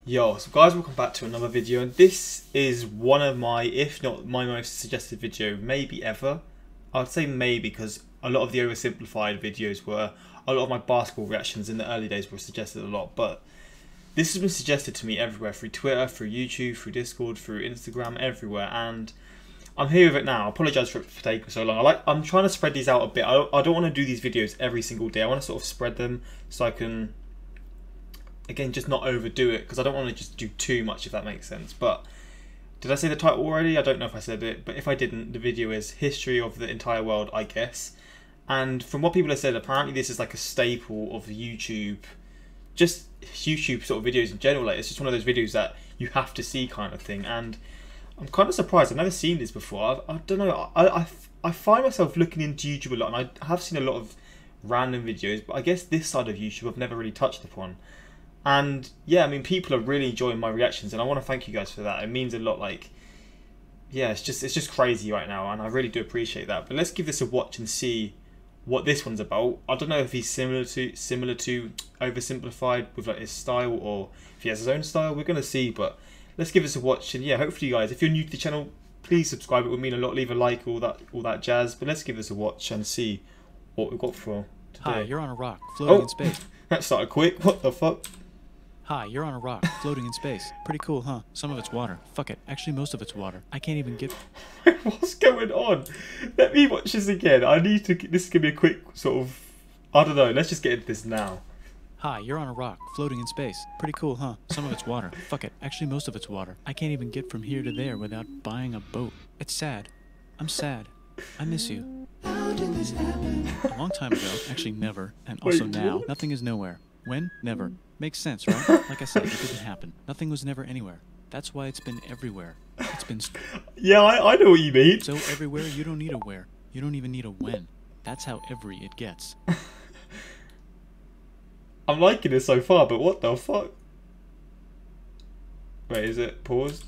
Yo, so guys, welcome back to another video, and this is one of my, if not my most suggested video maybe ever. I'd say maybe because a lot of the oversimplified videos were, a lot of my basketball reactions in the early days were suggested a lot, but this has been suggested to me everywhere, through Twitter, through YouTube, through Discord, through Instagram, everywhere, and I'm here with it now. I apologise for taking so long. I'm trying to spread these out a bit. I don't want to do these videos every single day. I want to sort of spread them so I can, again, just not overdo it, because I don't want to just do too much, if that makes sense. But did I say the title already? I don't know if I said it, but if I didn't, the video is History of the Entire World, I guess. And from what people have said, apparently this is like a staple of YouTube, just YouTube sort of videos in general. Like, it's just one of those videos that you have to see kind of thing. And I'm kind of surprised. I've never seen this before. I don't know. I find myself looking into YouTube a lot, and I have seen a lot of random videos, but I guess this side of YouTube I've never really touched upon. And yeah, I mean, people are really enjoying my reactions, and I want to thank you guys for that. It means a lot. Like, yeah, it's just crazy right now, and I really do appreciate that. But let's give this a watch and see what this one's about. I don't know if he's similar to Oversimplified with like his style, or if he has his own style. We're gonna see, but let's give this a watch. And yeah, hopefully you guys, if you're new to the channel, please subscribe. It would mean a lot. Leave a like, all that jazz. But let's give this a watch and see what we've got for today. Hi, you're on a rock floating in space. That started quick. What the fuck? Hi, you're on a rock floating in space. Pretty cool, huh? Some of it's water. Fuck it. Actually, most of it's water. I can't even get... What's going on? Let me watch this again. I need to... This is going to be a quick sort of... I don't know. Let's just get into this now. Hi, you're on a rock floating in space. Pretty cool, huh? Some of it's water. Fuck it. Actually, most of it's water. I can't even get from here to there without buying a boat. It's sad. I'm sad. I miss you. How did this happen? A long time ago. Actually, never. And also now. Nothing is nowhere. When? Never. Makes sense, right? Like I said, it didn't happen. Nothing was never anywhere. That's why it's been everywhere. It's been... Yeah, I know what you mean. So everywhere, you don't need a where. You don't even need a when. That's how every it gets. I'm liking it so far, but what the fuck? Wait, is it paused?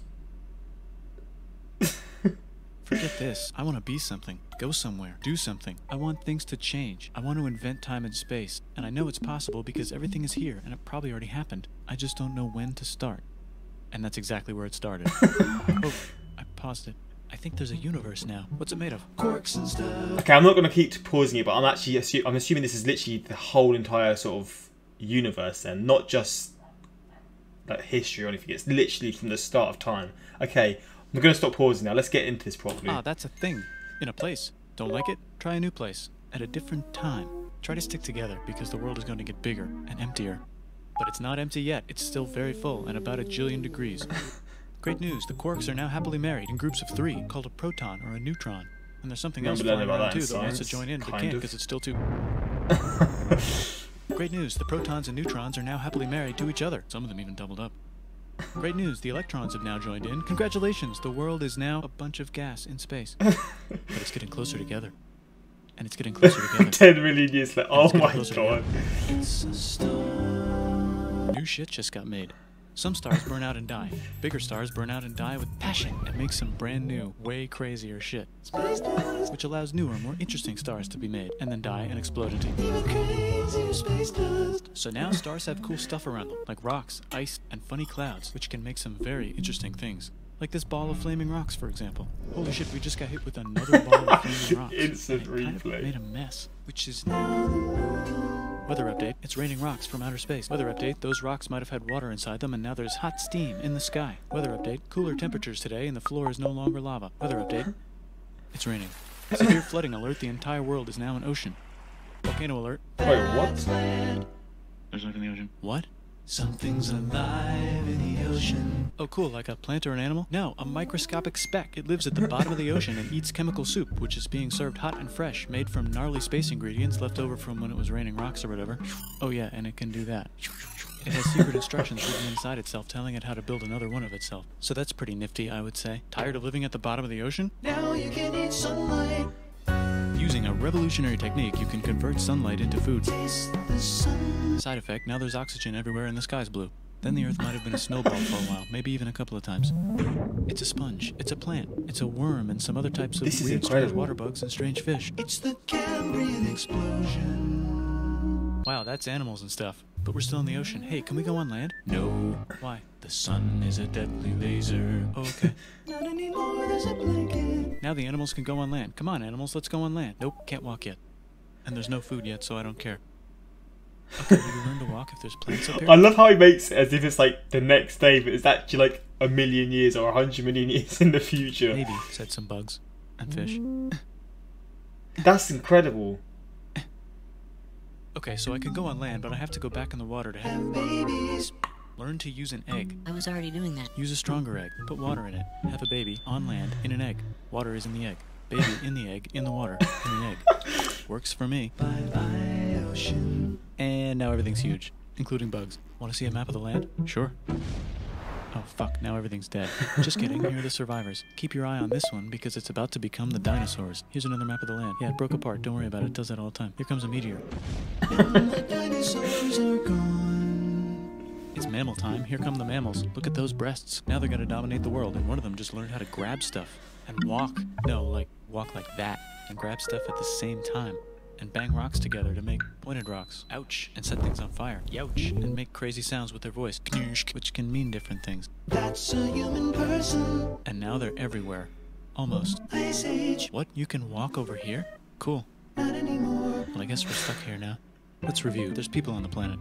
Forget this. I want to be something. Go somewhere. Do something. I want things to change. I want to invent time and space. And I know it's possible because everything is here and it probably already happened. I just don't know when to start. And that's exactly where it started. Oh, I paused it. I think there's a universe now. What's it made of? Quarks and stuff. Okay, I'm not going to keep pausing it, but I'm actually I'm assuming this is literally the whole entire sort of universe then, not just like history or anything. It's literally from the start of time. Okay, I'm going to stop pausing now. Let's get into this properly. Ah, that's a thing. In a place. Don't like it? Try a new place. At a different time. Try to stick together because the world is going to get bigger and emptier. But it's not empty yet. It's still very full and about 1 jillion degrees. Great news. The quarks are now happily married in groups of 3 called a proton or a neutron. And there's something else flying around too that wants to join in but can't because it's still too... Great news. The protons and neutrons are now happily married to each other. Some of them even doubled up. Great news, the electrons have now joined in. Congratulations, the world is now a bunch of gas in space. But it's getting closer together. And it's getting closer together. 10 million years later. Oh my god. It's a star. New shit just got made. Some stars burn out and die. Bigger stars burn out and die with passion and make some brand new, way crazier shit. Which allows newer, more interesting stars to be made and then die and explode into even crazier space dust. So now stars have cool stuff around them, like rocks, ice, and funny clouds, which can make some very interesting things. Like this ball of flaming rocks, for example. Holy shit, we just got hit with another ball of flaming rocks. Instant replay. Kind of made a mess, which is... Weather update, it's raining rocks from outer space. Weather update, those rocks might have had water inside them and now there's hot steam in the sky. Weather update, cooler temperatures today and the floor is no longer lava. Weather update, it's raining. Severe flooding alert, the entire world is now an ocean. Volcano alert. Wait, what? There's life in the ocean. What? Something's alive in the ocean. Oh cool, like a plant or an animal? No, a microscopic speck. It lives at the bottom of the ocean and eats chemical soup, which is being served hot and fresh, made from gnarly space ingredients left over from when it was raining rocks or whatever. Oh yeah, and it can do that. It has secret instructions written inside itself telling it how to build another one of itself. So that's pretty nifty, I would say. Tired of living at the bottom of the ocean? Now you can eat sunlight. Using a revolutionary technique, you can convert sunlight into food. Side effect, now there's oxygen everywhere and the sky's blue. Then the Earth might have been a snowball for a while, maybe even a couple of times. It's a sponge, it's a plant, it's a worm, and some other types of weird strange water bugs and strange fish. It's the Cambrian explosion. Wow, that's animals and stuff. But we're still in the ocean. Hey, can we go on land? No. Why? The sun is a deadly laser. Oh, okay. Not anymore, there's a blanket. Now the animals can go on land. Come on, animals, let's go on land. Nope, can't walk yet. And there's no food yet, so I don't care. Okay, will you learn to walk if there's plants up here? I love how he makes it as if it's like the next day, but it's actually like 1,000,000 years or 100,000,000 years in the future. Maybe, said some bugs. And fish. That's incredible. Okay, so I can go on land, but I have to go back in the water to have babies. Learn to use an egg. I was already doing that. Use a stronger egg. Put water in it. Have a baby on land in an egg. Water is in the egg. Baby in the egg, in the water, in the egg. Works for me. Bye-bye, ocean. And now everything's huge, including bugs. Want to see a map of the land? Sure. Oh, fuck, now everything's dead. Just kidding, here are the survivors. Keep your eye on this one, because it's about to become the dinosaurs. Here's another map of the land. Yeah, it broke apart, don't worry about it, it does that all the time. Here comes a meteor. And the dinosaurs are gone. It's mammal time, here come the mammals. Look at those breasts. Now they're gonna dominate the world, and one of them just learned how to grab stuff. And walk. No, like, walk like that. And grab stuff at the same time. And bang rocks together to make pointed rocks. Ouch. And set things on fire. Youch. And make crazy sounds with their voice. Knirsch, which can mean different things. That's a human person. And now they're everywhere. Almost. Ice Age. What? You can walk over here? Cool. Not anymore. Well, I guess we're stuck here now. Let's review. There's people on the planet.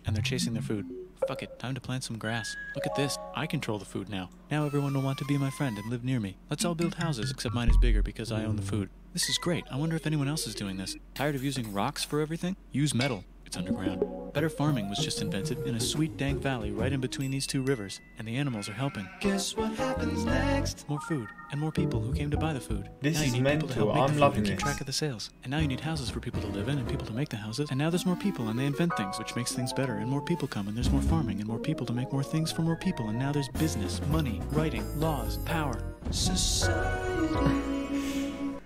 And they're chasing their food. Fuck it, time to plant some grass. Look at this. I control the food now. Now everyone will want to be my friend and live near me. Let's all build houses, except mine is bigger because I own the food. This is great. I wonder if anyone else is doing this. Tired of using rocks for everything? Use metal. It's underground. Better farming was just invented in a sweet dank valley right in between these two rivers, and the animals are helping. Guess what happens next? More food, and more people who came to buy the food. This now is you need people to help mental. make I'm the food loving and keep this. track of the sales. And now you need houses for people to live in and people to make the houses. And now there's more people and they invent things, which makes things better. And more people come and there's more farming and more people to make more things for more people. And now there's business, money, writing, laws, power. Society.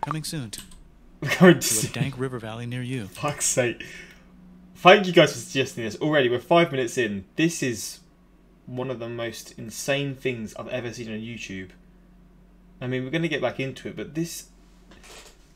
Coming soon to Going a dank river valley near you. Fuck's sake. Thank you guys for suggesting this. Already, we're 5 minutes in. This is one of the most insane things I've ever seen on YouTube. I mean, we're going to get back into it, but this...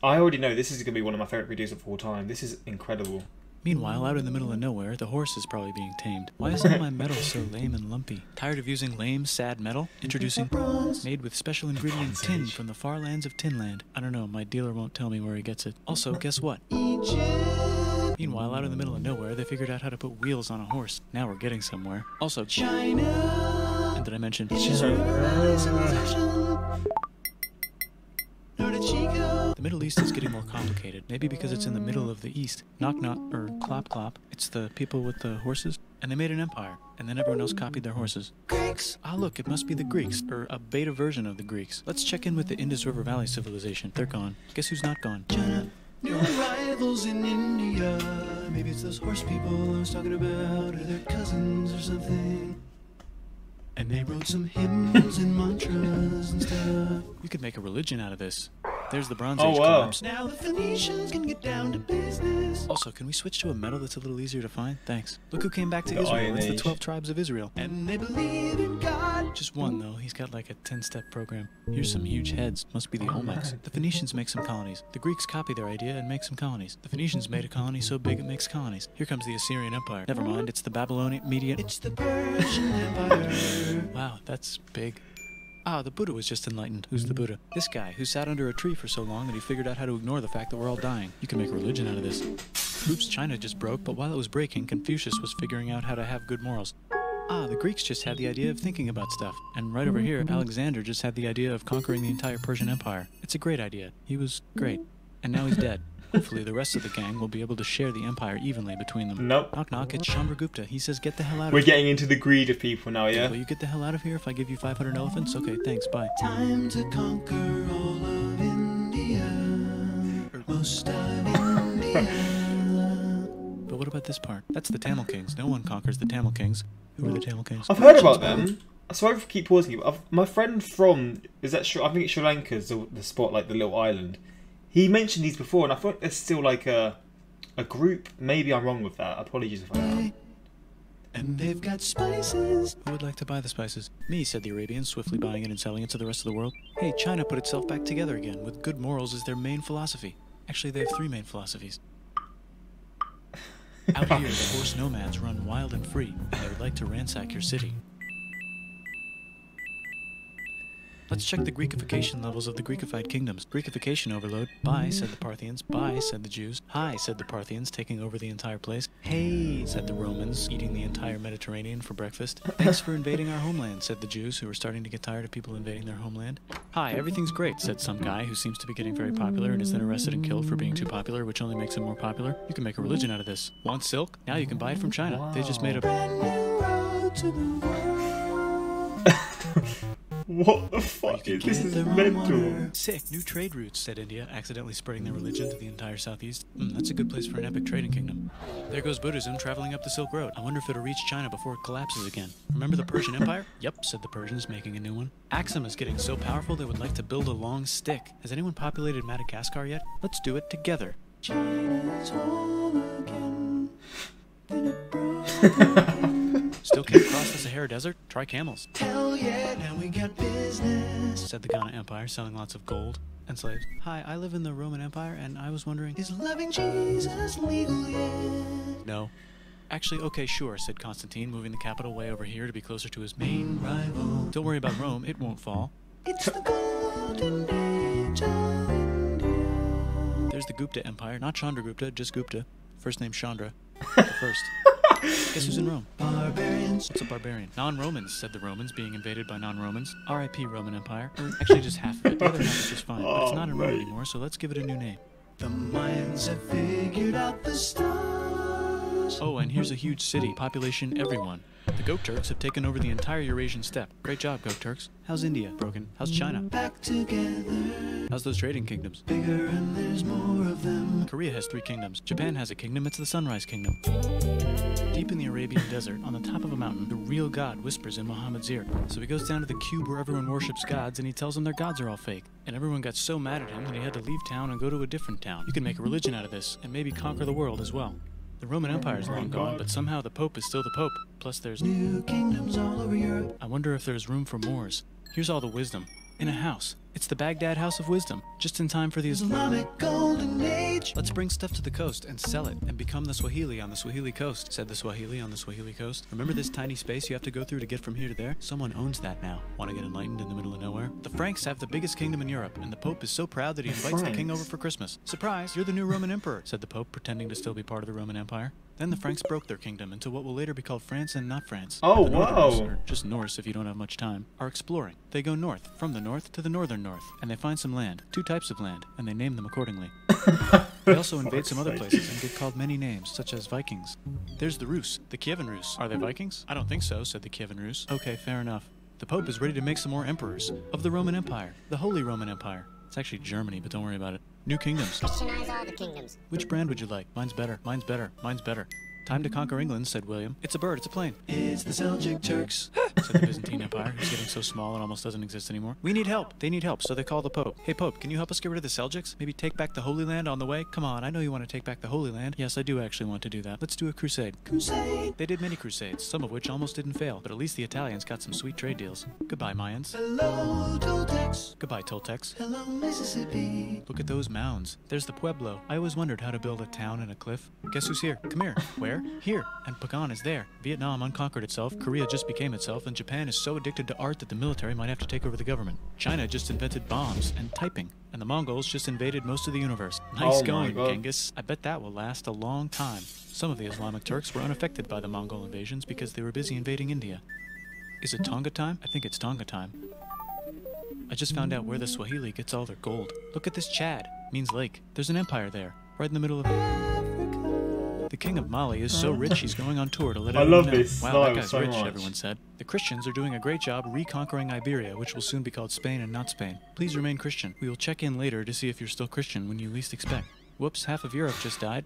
I already know this is going to be one of my favourite videos of all time. This is incredible. Meanwhile, out in the middle of nowhere, the horse is probably being tamed. Why is all my metal so lame and lumpy? Tired of using lame, sad metal? Introducing bronze, made with special ingredient tin from the far lands of Tinland. I don't know, my dealer won't tell me where he gets it. Also, guess what? Egypt. Meanwhile, out in the middle of nowhere, they figured out how to put wheels on a horse. Now we're getting somewhere. Also, China. And did I mention The Middle East is getting more complicated. Maybe because it's in the middle of the East. Knock knock, or clop clop. It's the people with the horses. And they made an empire. And then everyone else copied their horses. Greeks! Ah look, it must be the Greeks. Or a beta version of the Greeks. Let's check in with the Indus River Valley civilization. They're gone. Guess who's not gone? China. New arrivals in India. Maybe it's those horse people I was talking about. Or their cousins or something. And they wrote some hymns and mantras and stuff. You could make a religion out of this. There's the Bronze Age collapse. Now the Phoenicians can get down to business. Also, can we switch to a metal that's a little easier to find? Thanks. Look who came back to Israel. It's the 12 tribes of Israel. And they believe in God. Just one, though. He's got like a 10-step program. Here's some huge heads. Must be the Olmecs. The Phoenicians make some colonies. The Greeks copy their idea and make some colonies. The Phoenicians made a colony so big it makes colonies. Here comes the Assyrian Empire. Never mind, it's the Babylonian Median. It's the Persian Empire. Wow, that's big. Ah, the Buddha was just enlightened. Who's the Buddha? This guy, who sat under a tree for so long that he figured out how to ignore the fact that we're all dying. You can make a religion out of this. Oops, China just broke, but while it was breaking, Confucius was figuring out how to have good morals. Ah, the Greeks just had the idea of thinking about stuff. And right over here, Alexander just had the idea of conquering the entire Persian Empire. It's a great idea. He was great. And now he's dead. Hopefully the rest of the gang will be able to share the empire evenly between them. Nope. Knock knock, it's Gupta. He says get the hell out of We're here. getting into the greed of people now, yeah? Will you get the hell out of here if I give you 500 elephants? Okay, thanks, bye. Time to conquer all of India. Or most of India. But what about this part? That's the Tamil Kings. No one conquers the Tamil Kings. Who are the Tamil Kings? I've heard about them. Sorry for keep pausing you, but my friend from... I think it's Sri Lanka's the spot, like the little island. He mentioned these before, and I thought there's still like a group. Maybe I'm wrong with that. Apologies if I am. And they've got spices. Who would like to buy the spices? Me, said the Arabians, swiftly buying it and selling it to the rest of the world. Hey, China put itself back together again, with good morals as their main philosophy. Actually, they have 3 main philosophies. Out here, the horse nomads run wild and free, and they would like to ransack your city. Let's check the Greekification levels of the Greekified kingdoms. Greekification overload. Bye, said the Parthians. Bye, said the Jews. Hi, said the Parthians, taking over the entire place. Hey, said the Romans, eating the entire Mediterranean for breakfast. Thanks for invading our homeland, said the Jews, who were starting to get tired of people invading their homeland. Hi, everything's great, said some guy who seems to be getting very popular and is then arrested and killed for being too popular, which only makes him more popular. You can make a religion out of this. Want silk? Now you can buy it from China. Wow. They just made a brand new road to the world. What the fuck? This is mental. Sick. New trade routes, said India, accidentally spreading their religion to the entire southeast. That's a good place for an epic trading kingdom. There goes Buddhism traveling up the Silk Road. I wonder if it'll reach China before it collapses again. Remember the Persian Empire? Yep, said the Persians, making a new one. Axum is getting so powerful they would like to build a long stick. Has anyone populated Madagascar yet? Let's do it together. China's home again. Still can't cross the Sahara Desert? Try camels. Hell yeah, now we got business, said the Ghana Empire, selling lots of gold and slaves. Hi, I live in the Roman Empire, and I was wondering, is loving Jesus legal yet? No. Actually, okay, sure, said Constantine, moving the capital way over here to be closer to his main rival. Don't worry about Rome, it won't fall. It's the golden age of India. There's the Gupta Empire, not Chandragupta, just Gupta. First name Chandra. The first. Guess who's in Rome? Barbarians. What's a barbarian? Non-Romans, said the Romans, being invaded by non-Romans. R.I.P. Roman Empire. Or actually just half of it. The other half is just fine. But it's not in Rome anymore, so let's give it a new name. The Mayans have figured out the stars. Oh, and here's a huge city. Population everyone. The Goat Turks have taken over the entire Eurasian steppe. Great job, Goat Turks. How's India? Broken. How's China? Back together. How's those trading kingdoms? Bigger and there's more of them. Korea has 3 kingdoms. Japan has a kingdom. It's the Sunrise Kingdom. Deep in the Arabian desert, on the top of a mountain, the real God whispers in Muhammad's ear. So he goes down to the cube where everyone worships gods, and he tells them their gods are all fake. And everyone got so mad at him that he had to leave town and go to a different town. You can make a religion out of this, and maybe conquer the world as well. The Roman Empire is long gone, but somehow the Pope is still the Pope. Plus there's new kingdoms all over Europe. I wonder if there's room for Moors. Here's all the wisdom. In a house. It's the Baghdad House of Wisdom. Just in time for the Islamic Golden Age. Let's bring stuff to the coast and sell it and become the Swahili on the Swahili coast, said the Swahili on the Swahili coast. Remember this tiny space you have to go through to get from here to there? Someone owns that now. Want to get enlightened in the middle of nowhere? The Franks have the biggest kingdom in Europe, and the Pope is so proud that he invites the king over for Christmas. Surprise, you're the new Roman Emperor, said the Pope, pretending to still be part of the Roman Empire. Then the Franks broke their kingdom into what will later be called France and not France. Oh, the Northerners, wow. or just Norse if you don't have much time, are exploring. They go north, from the north to the northern north, and they find some land, 2 types of land, and they name them accordingly. They also invade some other places and get called many names, such as Vikings. There's the Rus, the Kievan Rus. Are they Vikings? I don't think so, said the Kievan Rus. Okay, fair enough. The Pope is ready to make some more emperors of the Roman Empire, the Holy Roman Empire. It's actually Germany, but don't worry about it. New kingdoms. Christianize all the kingdoms. Which brand would you like? Mine's better, mine's better, mine's better. Time to conquer England, said William. It's a bird, it's a plane. It's the Seljuk Turks, said the Byzantine Empire, who's getting so small it almost doesn't exist anymore. We need help. They need help, so they call the Pope. Hey, Pope, can you help us get rid of the Seljuks? Maybe take back the Holy Land on the way? Come on, I know you want to take back the Holy Land. Yes, I do actually want to do that. Let's do a crusade. Crusade! They did many crusades, some of which almost didn't fail, but at least the Italians got some sweet trade deals. Goodbye, Mayans. Hello, Toltecs. Goodbye, Toltecs. Hello, Mississippi. Look at those mounds. There's the Pueblo. I always wondered how to build a town in a cliff. Guess who's here? Come here. Where? Here. And Pagan is there. Vietnam unconquered itself, Korea just became itself, and Japan is so addicted to art that the military might have to take over the government. China just invented bombs and typing, and the Mongols just invaded most of the universe. Nice going, Genghis. I bet that will last a long time. Some of the Islamic Turks were unaffected by the Mongol invasions because they were busy invading India. Is it Tonga time? I think it's Tonga time. I just found out where the Swahili gets all their gold. Look at this Chad. Means lake. There's an empire there, right in the middle of Africa. The king of Mali is so rich he's going on tour to let everyone know. this Wow, that guy's so rich, much. everyone said. The Christians are doing a great job reconquering Iberia, which will soon be called Spain and not Spain. Please remain Christian. We will check in later to see if you're still Christian when you least expect. Whoops, half of Europe just died.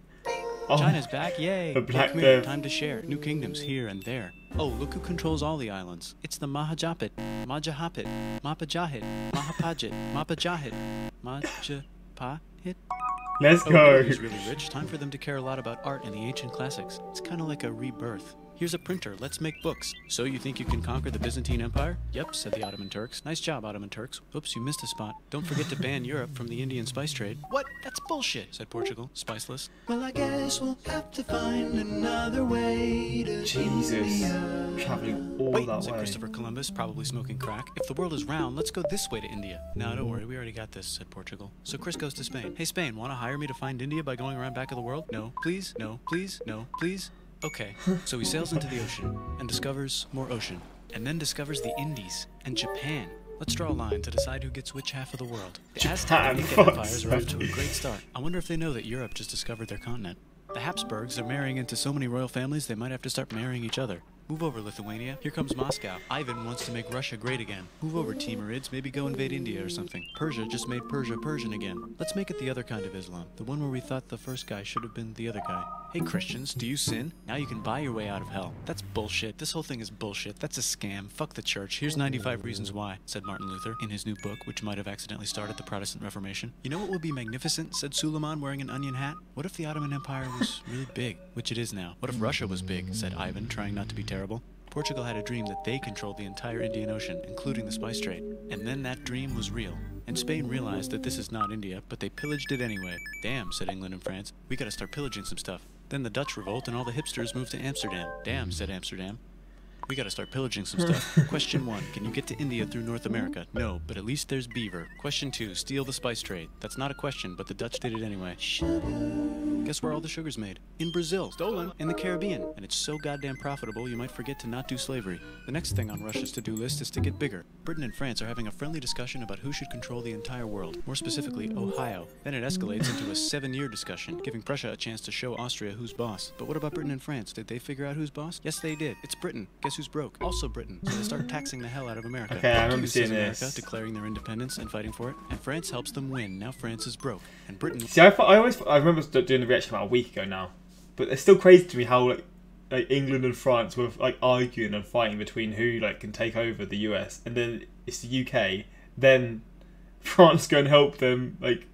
Oh, China's back, yay! the Black Come here, Death. time to share. New kingdoms here and there. Oh, look who controls all the islands. It's the Mahajapit, Majahapit, Mapajahit, Mahapajit, Mapajahit, Majapahit. Let's Oh, go. Italy's really rich. Time for them to care a lot about art and the ancient classics. It's kind of like a rebirth. Here's a printer, let's make books. So you think you can conquer the Byzantine Empire? Yep, said the Ottoman Turks. Nice job, Ottoman Turks. Oops, you missed a spot. Don't forget to ban Europe from the Indian spice trade. What? That's bullshit, said Portugal, spiceless. Well, I guess we'll have to find another way to Jesus. India. Travelling all Wait, that said way. Christopher Columbus, probably smoking crack. If the world is round, let's go this way to India. No, don't worry, we already got this, said Portugal. So Chris goes to Spain. Hey, Spain, want to hire me to find India by going around back of the world? No, please, no, please, no, please. Okay, so he sails into the ocean and discovers more ocean, and then discovers the Indies and Japan. Let's draw a line to decide who gets which half of the world. The Aztec and Inca empires are off to a great start. I wonder if they know that Europe just discovered their continent. The Habsburgs are marrying into so many royal families they might have to start marrying each other. Move over, Lithuania. Here comes Moscow. Ivan wants to make Russia great again. Move over, Timurids. Maybe go invade India or something. Persia just made Persia Persian again. Let's make it the other kind of Islam. The one where we thought the first guy should have been the other guy. Hey, Christians, do you sin? Now you can buy your way out of hell. That's bullshit. This whole thing is bullshit. That's a scam. Fuck the church. Here's 95 reasons why, said Martin Luther in his new book, which might have accidentally started the Protestant Reformation. You know what would be magnificent, said Suleiman wearing an onion hat? What if the Ottoman Empire was really big, which it is now? What if Russia was big, said Ivan, trying not to be terrible. Portugal had a dream that they controlled the entire Indian Ocean, including the spice trade. And then that dream was real. And Spain realized that this is not India, but they pillaged it anyway. Damn, said England and France. We gotta start pillaging some stuff. Then the Dutch revolt and all the hipsters moved to Amsterdam. Damn, said Amsterdam. We gotta start pillaging some stuff. Question 1, can you get to India through North America? No, but at least there's beaver. Question 2, steal the spice trade. That's not a question, but the Dutch did it anyway. Guess where all the sugar's made? In Brazil. Stolen. In the Caribbean. And it's so goddamn profitable you might forget to not do slavery. The next thing on Russia's to-do list is to get bigger. Britain and France are having a friendly discussion about who should control the entire world. More specifically, Ohio. Then it escalates into a 7-year discussion, giving Prussia a chance to show Austria who's boss. But what about Britain and France? Did they figure out who's boss? Yes, they did. It's Britain. Guess who's broke? Also Britain. So they start taxing the hell out of America. Okay, I remember seeing America, this. declaring their independence and fighting for it. And France helps them win. Now France is broke. And Britain... See, I remember doing the reaction about a week ago now, but it's still crazy to me how like England and France were like arguing and fighting between who like can take over the US, and then it's the UK. Then France go and help them like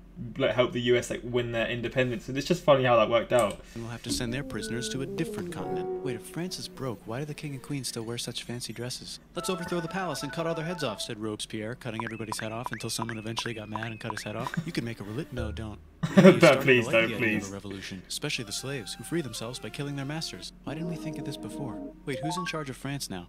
help the US like win their independence, and it's just funny how that worked out. And we'll have to send their prisoners to a different continent. Wait, if France is broke, why do the king and queen still wear such fancy dresses? Let's overthrow the palace and cut all their heads off, said Robespierre, cutting everybody's head off until someone eventually got mad and cut his head off. You could make a No, don't. Please, don't, please. A revolution, especially the slaves, who free themselves by killing their masters. Why didn't we think of this before? Wait, who's in charge of France now?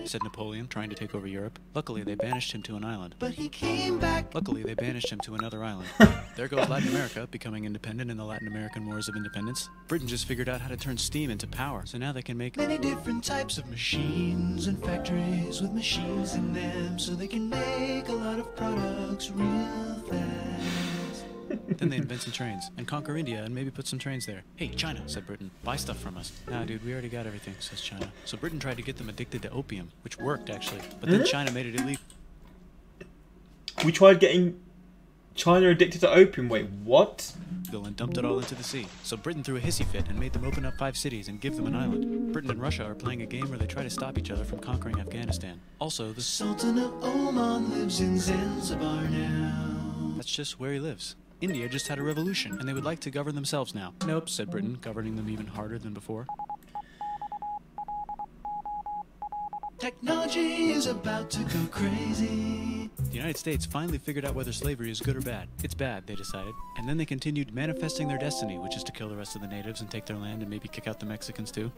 Said Napoleon, trying to take over Europe. Luckily, they banished him to an island. But he came back. Luckily, they banished him to another island. There goes Latin America, becoming independent in the Latin American Wars of Independence. Britain just figured out how to turn steam into power, so now they can make Many different types of machines and factories with machines in them, so they can make a lot of products real fast. Then they invent some trains and conquer India and maybe put some trains there. Hey, China, said Britain, buy stuff from us. Nah, dude, we already got everything, says China. So Britain tried to get them addicted to opium, which worked, actually. But then China made it illegal. We tried getting China addicted to opium. Wait, what? And dumped it all into the sea. So Britain threw a hissy fit and made them open up 5 cities and give them an island. Britain and Russia are playing a game where they try to stop each other from conquering Afghanistan. Also, the Sultan of Oman lives in Zanzibar now. That's just where he lives. India just had a revolution, and they would like to govern themselves now. Nope, said Britain, governing them even harder than before. Technology is about to go crazy. The United States finally figured out whether slavery is good or bad. It's bad, they decided. And then they continued manifesting their destiny, which is to kill the rest of the natives and take their land and maybe kick out the Mexicans too.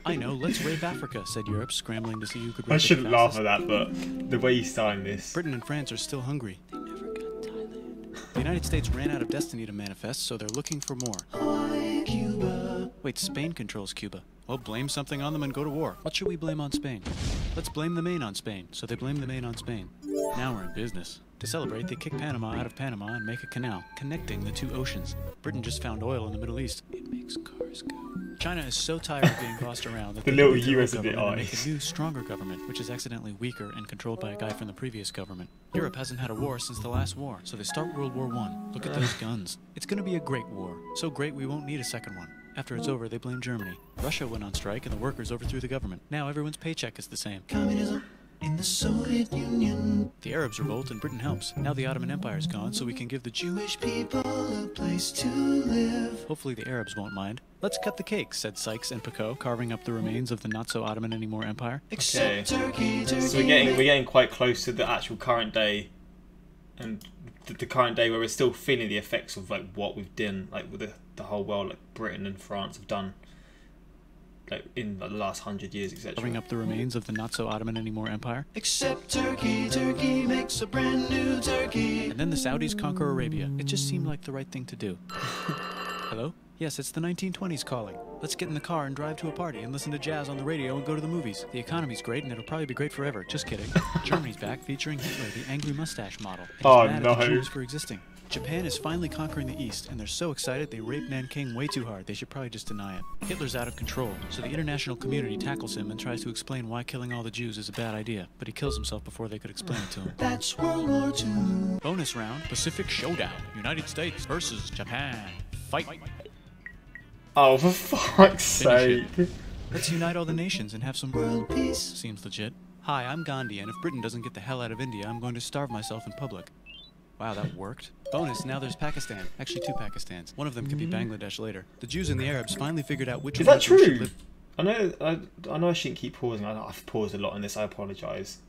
I know, let's rape Africa, said Europe, scrambling to see who could rape I it shouldn't laugh fastest. at that, but the way you signed this. Britain and France are still hungry. They never got Thailand. The United States ran out of destiny to manifest, so they're looking for more. Hawaii, Cuba. Wait, Spain controls Cuba. Well, blame something on them and go to war. What should we blame on Spain? Let's blame the Maine on Spain. So they blame the Maine on Spain. Now we're in business. To celebrate, they kick Panama out of Panama and make a canal, connecting the 2 oceans. Britain just found oil in the Middle East. It makes cars go. China is so tired of being bossed around that The they little need their own US of the government and make eyes. a new, stronger government, which is accidentally weaker and controlled by a guy from the previous government. Europe hasn't had a war since the last war, so they start World War I. Look at those guns. It's gonna be a great war. So great we won't need a second one. After it's over, they blame Germany. Russia went on strike and the workers overthrew the government. Now everyone's paycheck is the same. Communism in the Soviet Union. The Arabs revolt and Britain helps. Now the Ottoman Empire's gone, so we can give the Jewish people a place to live. Hopefully the Arabs won't mind. Let's cut the cake, said Sykes and Picot, carving up the remains of the not-so-Ottoman anymore empire. Except turkey. So we're getting quite close to the actual current day, and the current day where we're still feeling the effects of like what we've done, like with the whole world, like Britain and France have done, like in the last 100 years, etc. Carving up the remains of the not-so-Ottoman anymore empire. Except turkey. Turkey makes a brand new turkey. And then the Saudis conquer Arabia. It just seemed like the right thing to do. Hello? Yes, it's the 1920s calling. Let's get in the car and drive to a party and listen to jazz on the radio and go to the movies. The economy's great and it'll probably be great forever. Just kidding. Germany's back featuring Hitler, the angry mustache model. And Oh, he's mad no. at the Jews for existing. Japan is finally conquering the East, and they're so excited they raped Nanking way too hard. They should probably just deny it. Hitler's out of control, so the international community tackles him and tries to explain why killing all the Jews is a bad idea, but he kills himself before they could explain it to him. That's World War II. Bonus round, Pacific Showdown. United States versus Japan. Fight. Oh, for fuck's Finish sake! Let's unite all the nations and have some World peace. Seems legit. Hi, I'm Gandhi, and if Britain doesn't get the hell out of India, I'm going to starve myself in public. Wow, that worked. Bonus, now there's Pakistan. Actually, 2 Pakistans. One of them could be Bangladesh later. The Jews and the Arabs finally figured out which Is one that of them should true? live. I know I shouldn't keep pausing. I've paused a lot on this. I apologise.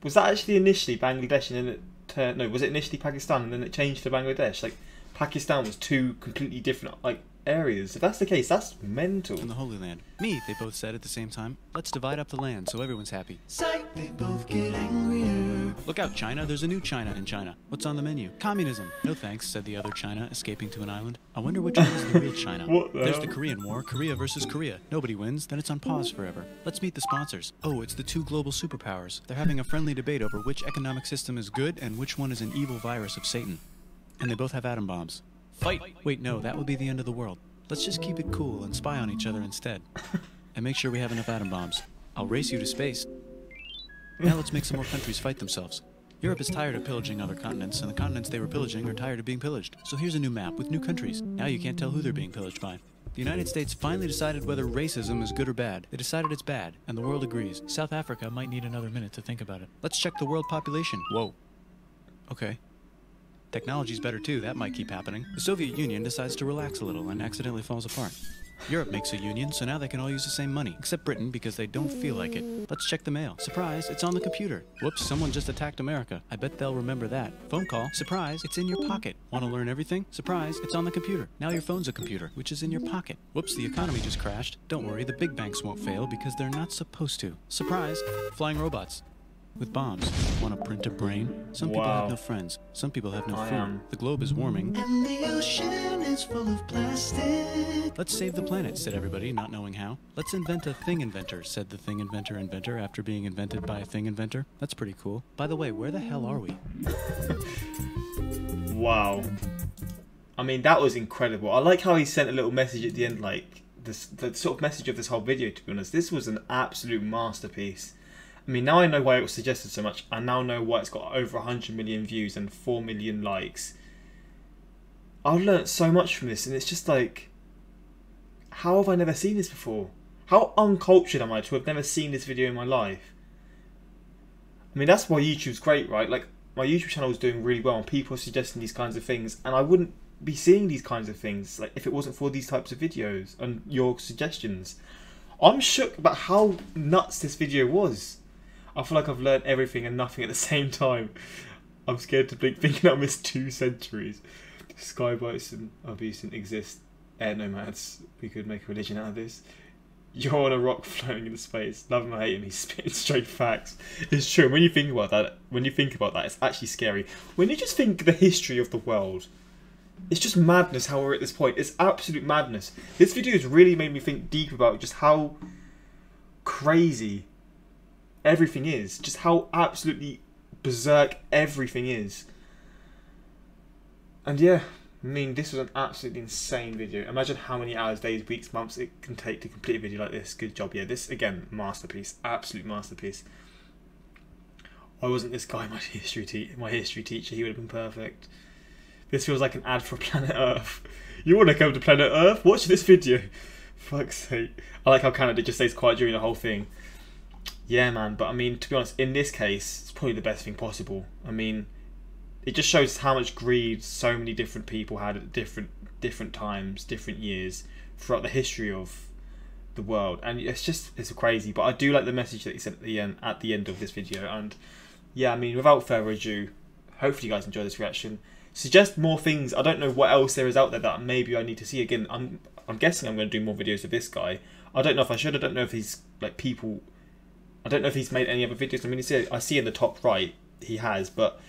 Was that actually initially Bangladesh and then it turned? No, was it initially Pakistan and then it changed to Bangladesh? Like Pakistan was 2 completely different areas. If that's the case, that's mental. In the Holy Land. Me, they both said at the same time. Let's divide up the land so everyone's happy. Psych, they both get angrier. Look out, China. There's a new China in China. What's on the menu? Communism. No thanks, said the other China, escaping to an island. I wonder which one is the real China. What the There's hell? the Korean War, Korea versus Korea. Nobody wins, then it's on pause forever. Let's meet the sponsors. Oh, it's the 2 global superpowers. They're having a friendly debate over which economic system is good and which one is an evil virus of Satan. And they both have atom bombs. Fight! Wait, no, that would be the end of the world. Let's just keep it cool and spy on each other instead. And make sure we have enough atom bombs. I'll race you to space. Now let's make some more countries fight themselves. Europe is tired of pillaging other continents, and the continents they were pillaging are tired of being pillaged. So here's a new map with new countries. Now you can't tell who they're being pillaged by. The United States finally decided whether racism is good or bad. They decided it's bad, and the world agrees. South Africa might need another minute to think about it. Let's check the world population. Whoa. Okay. Technology's better too, that might keep happening. The Soviet Union decides to relax a little and accidentally falls apart. Europe makes a union, so now they can all use the same money, except Britain because they don't feel like it. Let's check the mail. Surprise, it's on the computer. Whoops, someone just attacked America. I bet they'll remember that. Phone call. Surprise, it's in your pocket. Want to learn everything? Surprise, it's on the computer. Now your phone's a computer, which is in your pocket. Whoops, the economy just crashed. Don't worry, the big banks won't fail because they're not supposed to. Surprise, flying robots. With bombs. Want to print a brain? Some people Wow. have no friends. Some people have no I food. am. The globe is warming. And the ocean is full of plastic. Let's save the planet, said everybody, not knowing how. Let's invent a thing inventor, said the thing inventor after being invented by a thing inventor. That's pretty cool. By the way, where the hell are we? Wow. I mean, that was incredible. I like how he sent a little message at the end, like the sort of message of this whole video. To be honest, this was an absolute masterpiece. I mean, now I know why it was suggested so much. I now know why it's got over 100 million views and 4 million likes. I've learnt so much from this, and it's just like, how have I never seen this before? How uncultured am I to have never seen this video in my life? I mean, that's why YouTube's great, right? Like, my YouTube channel is doing really well, and people are suggesting these kinds of things, and I wouldn't be seeing these kinds of things like if it wasn't for these types of videos and your suggestions. I'm shook about how nuts this video was. I feel like I've learned everything and nothing at the same time. I'm scared to blink, thinking I missed 2 centuries. Sky bison obescent exist. Air nomads. We could make a religion out of this. You're on a rock floating in space. Love him or hate him, he's spitting straight facts. It's true. When you think about that, it's actually scary. When you just think the history of the world, it's just madness how we're at this point. It's absolute madness. This video has really made me think deep about just how crazy everything is, just how absolutely berserk everything is. And yeah, I mean, this was an absolutely insane video. Imagine how many hours, days, weeks, months it can take to complete a video like this. Good job. Yeah, this again, masterpiece, absolute masterpiece. Why wasn't this guy my history teacher? He would have been perfect. This feels like an ad for Planet Earth. You want to come to Planet Earth? Watch this video. Fuck's sake. I like how Canada just stays quiet during the whole thing. yeah, man. But I mean, to be honest, in this case, it's probably the best thing possible. I mean, it just shows how much greed so many different people had at different times, different years throughout the history of the world, and it's crazy. But I do like the message that he sent at the end of this video, and yeah, I mean, without further ado, hopefully you guys enjoy this reaction. Suggest more things. I don't know what else there is out there that maybe I need to see. Again, I'm guessing I'm going to do more videos of this guy. I don't know if I should. I don't know if he's like people. I don't know if he's made any other videos. I mean, I see in the top right he has, but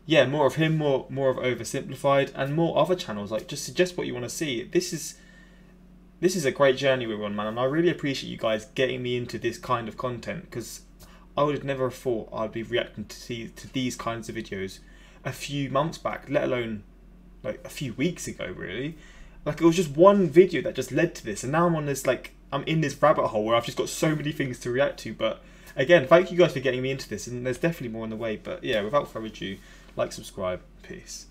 yeah, more of him, more of Oversimplified, and more other channels. Like, just suggest what you want to see. This is a great journey we're on, man, and I really appreciate you guys getting me into this kind of content, because I would have never thought I'd be reacting to these kinds of videos a few months back, let alone like a few weeks ago, really. Like, it was just one video that just led to this, and now I'm on this, like, I'm in this rabbit hole where I've just got so many things to react to. But again, thank you guys for getting me into this, and there's definitely more on the way. But yeah, without further ado, like, subscribe, peace.